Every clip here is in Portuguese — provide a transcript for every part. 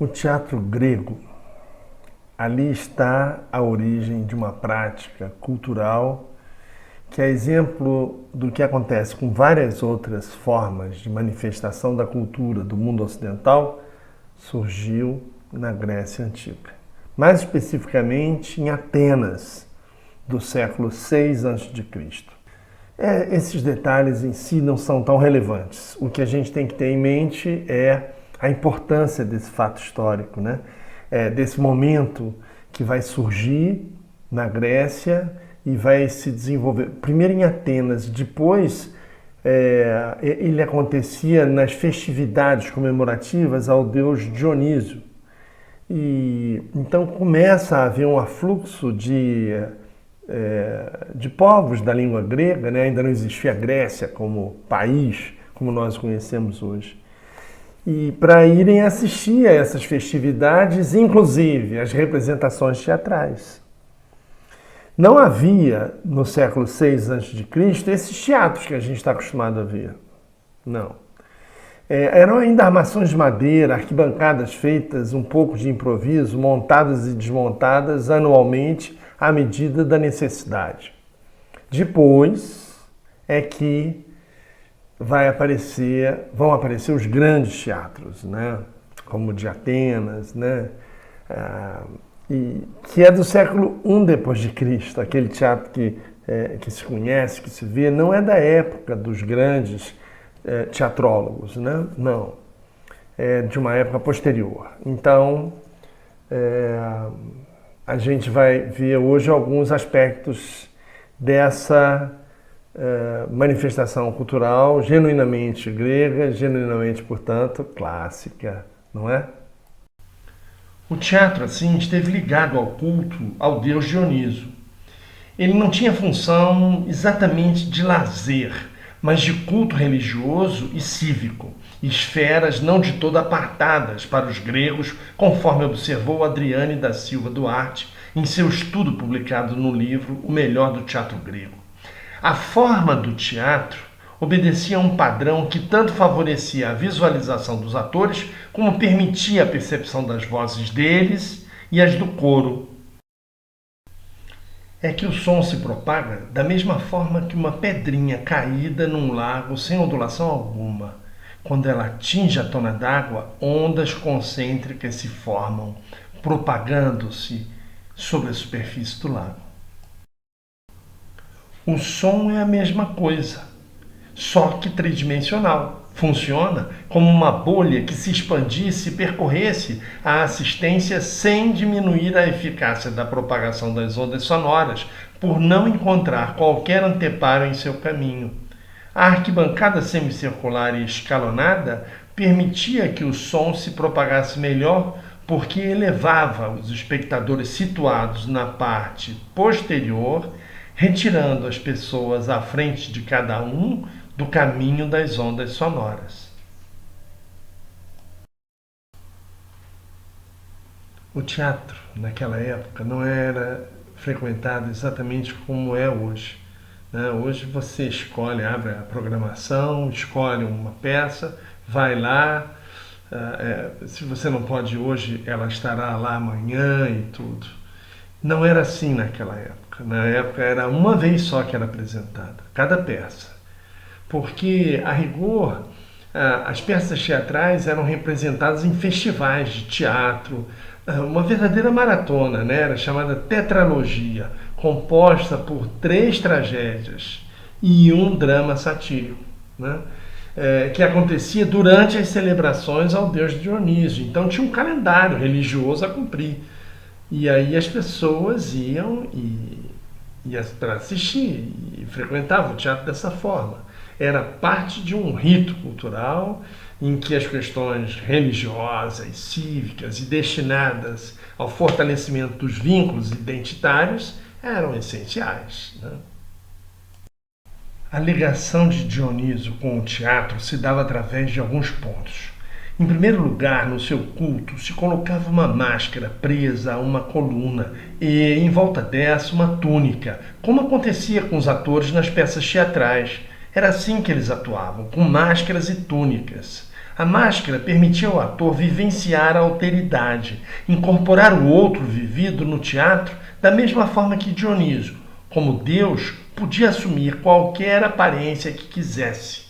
O teatro grego, ali está a origem de uma prática cultural que é exemplo do que acontece com várias outras formas de manifestação da cultura do mundo ocidental, surgiu na Grécia Antiga. Mais especificamente em Atenas, do século VI a.C. Esses detalhes em si não são tão relevantes. O que a gente tem que ter em mente é a importância desse fato histórico, né? Desse momento que vai surgir na Grécia e vai se desenvolver. Primeiro em Atenas, depois ele acontecia nas festividades comemorativas ao deus Dionísio. E então começa a haver um afluxo de povos da língua grega, né? Ainda não existia a Grécia como país, como nós conhecemos hoje. E para irem assistir a essas festividades, inclusive as representações teatrais. Não havia, no século VI a.C., esses teatros que a gente está acostumado a ver. Não. Eram ainda armações de madeira, arquibancadas feitas um pouco de improviso, montadas e desmontadas anualmente à medida da necessidade. Depois é que vão aparecer os grandes teatros, né? Como o de Atenas, né? Que é do século I depois de Cristo, aquele teatro que se conhece, que se vê, não é da época dos grandes teatrólogos, né? Não, é de uma época posterior. Então, a gente vai ver hoje alguns aspectos dessa manifestação cultural genuinamente grega, genuinamente, portanto, clássica, não é? O teatro, assim, esteve ligado ao culto ao deus Dioniso. Ele não tinha função exatamente de lazer, mas de culto religioso e cívico, esferas não de todo apartadas para os gregos, conforme observou Adriane da Silva Duarte em seu estudo publicado no livro O Melhor do Teatro Grego. A forma do teatro obedecia a um padrão que tanto favorecia a visualização dos atores, como permitia a percepção das vozes deles e as do coro. É que o som se propaga da mesma forma que uma pedrinha caída num lago sem ondulação alguma. Quando ela atinge a tona d'água, ondas concêntricas se formam, propagando-se sobre a superfície do lago. O som é a mesma coisa, só que tridimensional. Funciona como uma bolha que se expandisse e percorresse a assistência sem diminuir a eficácia da propagação das ondas sonoras, por não encontrar qualquer anteparo em seu caminho. A arquibancada semicircular e escalonada permitia que o som se propagasse melhor porque elevava os espectadores situados na parte posterior, retirando as pessoas à frente de cada um do caminho das ondas sonoras. O teatro, naquela época, não era frequentado exatamente como é hoje. Hoje você abre a programação, escolhe uma peça, vai lá. Se você não pode hoje, ela estará lá amanhã e tudo. Não era assim naquela época. Na época era uma vez só que era apresentada, cada peça. Porque, a rigor, as peças teatrais eram representadas em festivais de teatro, uma verdadeira maratona, né? Era chamada tetralogia, composta por 3 tragédias e um drama satírico, né? Que acontecia durante as celebrações ao deus Dionísio. Então tinha um calendário religioso a cumprir. E aí as pessoas iam para assistir e frequentavam o teatro dessa forma. Era parte de um rito cultural em que as questões religiosas, cívicas e destinadas ao fortalecimento dos vínculos identitários eram essenciais, né? A ligação de Dioniso com o teatro se dava através de alguns pontos. Em primeiro lugar, no seu culto, se colocava uma máscara presa a uma coluna e, em volta dessa, uma túnica, como acontecia com os atores nas peças teatrais. Era assim que eles atuavam, com máscaras e túnicas. A máscara permitia ao ator vivenciar a alteridade, incorporar o outro vivido no teatro da mesma forma que Dioniso, como Deus, podia assumir qualquer aparência que quisesse.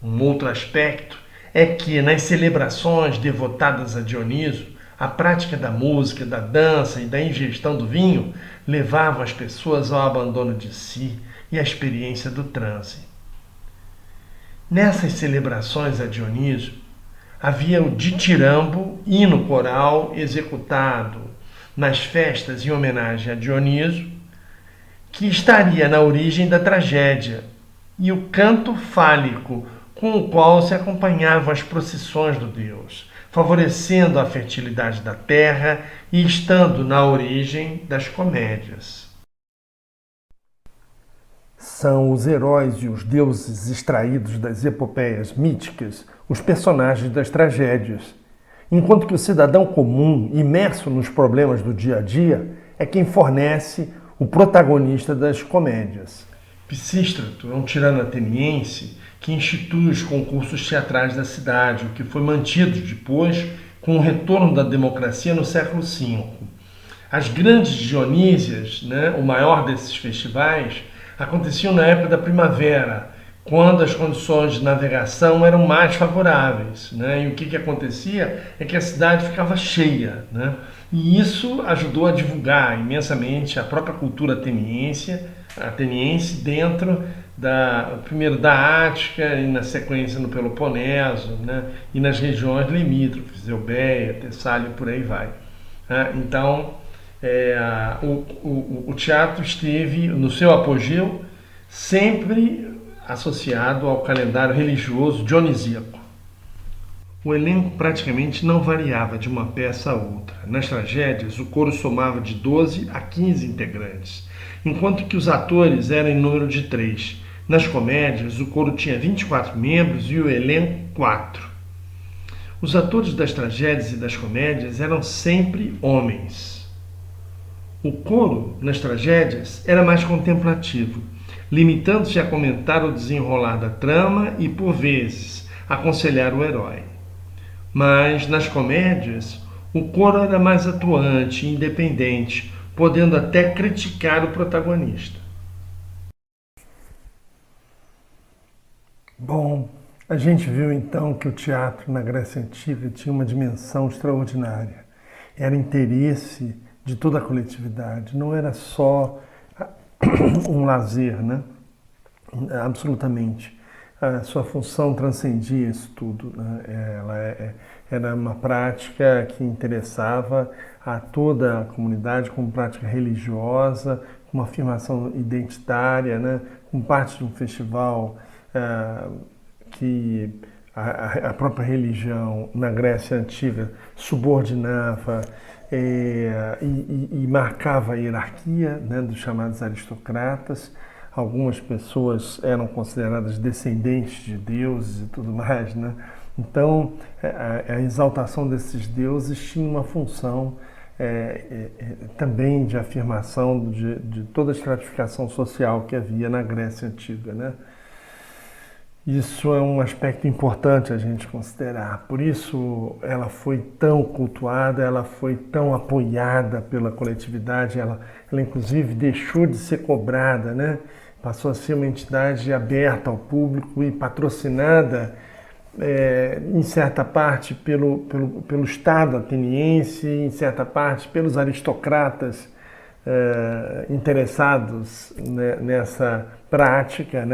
Um outro aspecto é que, nas celebrações devotadas a Dioniso, a prática da música, da dança e da ingestão do vinho levavam as pessoas ao abandono de si e à experiência do transe. Nessas celebrações a Dioniso, havia o ditirambo, hino coral executado nas festas em homenagem a Dioniso, que estaria na origem da tragédia, e o canto fálico, com o qual se acompanhavam as procissões do deus, favorecendo a fertilidade da terra e estando na origem das comédias. São os heróis e os deuses extraídos das epopeias míticas, os personagens das tragédias, enquanto que o cidadão comum, imerso nos problemas do dia a dia, é quem fornece o protagonista das comédias. Pisístrato é um tirano ateniense que institui os concursos teatrais da cidade, o que foi mantido depois com o retorno da democracia no século V. As grandes Dionísias, o maior desses festivais, aconteciam na época da primavera, quando as condições de navegação eram mais favoráveis. E o que acontecia é que a cidade ficava cheia. E isso ajudou a divulgar imensamente a própria cultura ateniense dentro primeiro da Ática e na sequência no Peloponeso, e nas regiões limítrofes, Eubéia, Tessália e por aí vai. Então, o teatro esteve no seu apogeu sempre associado ao calendário religioso dionisíaco. O elenco praticamente não variava de uma peça a outra. Nas tragédias, o coro somava de 12 a 15 integrantes, enquanto que os atores eram em número de 3. Nas comédias, o coro tinha 24 membros e o elenco 4. Os atores das tragédias e das comédias eram sempre homens. O coro, nas tragédias, era mais contemplativo, limitando-se a comentar o desenrolar da trama e, por vezes, aconselhar o herói. Mas, nas comédias, o coro era mais atuante e independente, podendo até criticar o protagonista. Bom, a gente viu então que o teatro na Grécia Antiga tinha uma dimensão extraordinária. Era interesse de toda a coletividade, não era só um lazer, Absolutamente. A sua função transcendia isso tudo. Ela era uma prática que interessava a toda a comunidade como prática religiosa, como afirmação identitária, como parte de um festival que a própria religião na Grécia Antiga subordinava e marcava a hierarquia dos chamados aristocratas. Algumas pessoas eram consideradas descendentes de deuses e tudo mais. Então, a exaltação desses deuses tinha uma função também de afirmação de toda a estratificação social que havia na Grécia Antiga. Isso é um aspecto importante a gente considerar. Por isso ela foi tão cultuada, ela foi tão apoiada pela coletividade, ela inclusive deixou de ser cobrada, Passou a ser uma entidade aberta ao público e patrocinada em certa parte pelo Estado ateniense, em certa parte pelos aristocratas interessados nessa prática,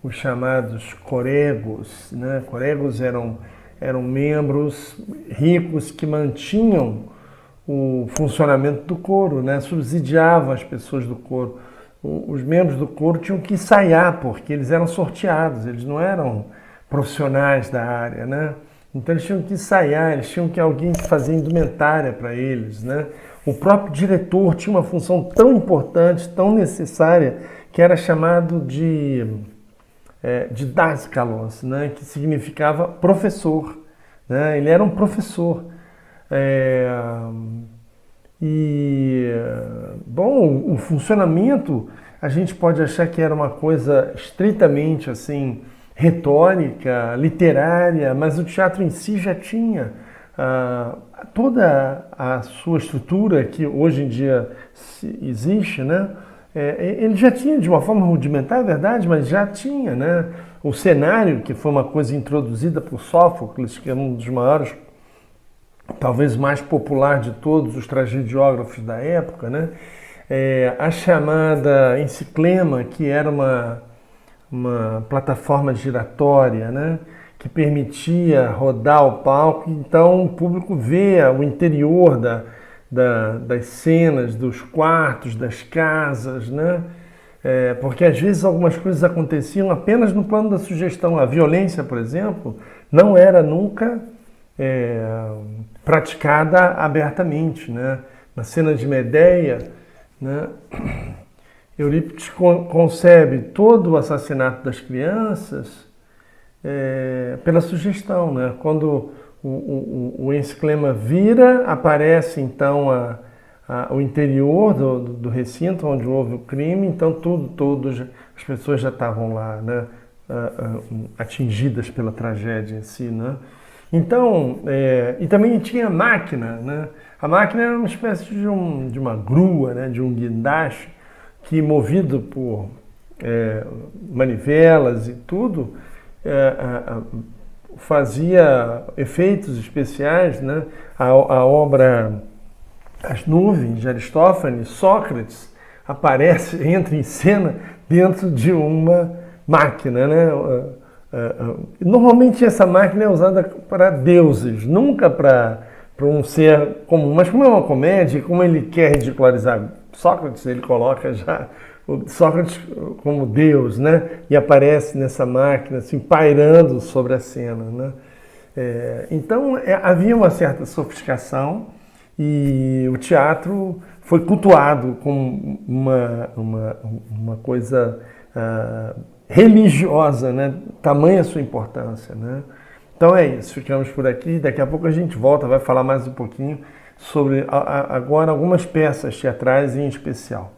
Os chamados coregos, Coregos eram membros ricos que mantinham o funcionamento do coro, Subsidiavam as pessoas do coro. Os membros do coro tinham que ensaiar, porque eles eram sorteados, eles não eram profissionais da área, Então eles tinham que ensaiar, eles tinham que alguém que fazia indumentária para eles, O próprio diretor tinha uma função tão importante, tão necessária, que era chamado de dídaskalos, que significava professor. Ele era um professor. Bom, o funcionamento, a gente pode achar que era uma coisa estritamente assim retórica, literária, mas o teatro em si já tinha toda a sua estrutura que hoje em dia existe, né? Ele já tinha, de uma forma rudimentar, é verdade, mas já tinha, né? O cenário, que foi uma coisa introduzida por Sófocles, que é um dos maiores, talvez mais popular de todos os tragediógrafos da época, né? A chamada enciclema, que era uma plataforma giratória, né? Que permitia rodar o palco, então o público vê o interior das cenas, dos quartos, das casas, né? Porque às vezes algumas coisas aconteciam apenas no plano da sugestão. A violência, por exemplo, não era nunca praticada abertamente, né? Na cena de Medeia, né? Eurípides concebe todo o assassinato das crianças pela sugestão, né? Quando o enciclema vira, aparece então o interior do recinto onde houve o crime, então as pessoas já estavam lá, né? Atingidas pela tragédia em si, né? Então, e também tinha a máquina, né? A máquina era uma espécie de uma grua, né? De um guindaste que, movido por manivelas e tudo, fazia efeitos especiais, né? A obra As Nuvens, de Aristófanes, Sócrates entra em cena dentro de uma máquina, né? Normalmente essa máquina é usada para deuses, nunca para um ser comum. Mas como é uma comédia, como ele quer ridicularizar Sócrates, ele coloca já o Sócrates como Deus, né? E aparece nessa máquina, assim, pairando sobre a cena, né? Então havia uma certa sofisticação e o teatro foi cultuado como uma coisa religiosa, né? Tamanha a sua importância, né? Então é isso, ficamos por aqui. Daqui a pouco a gente volta, vai falar mais um pouquinho sobre agora algumas peças teatrais em especial.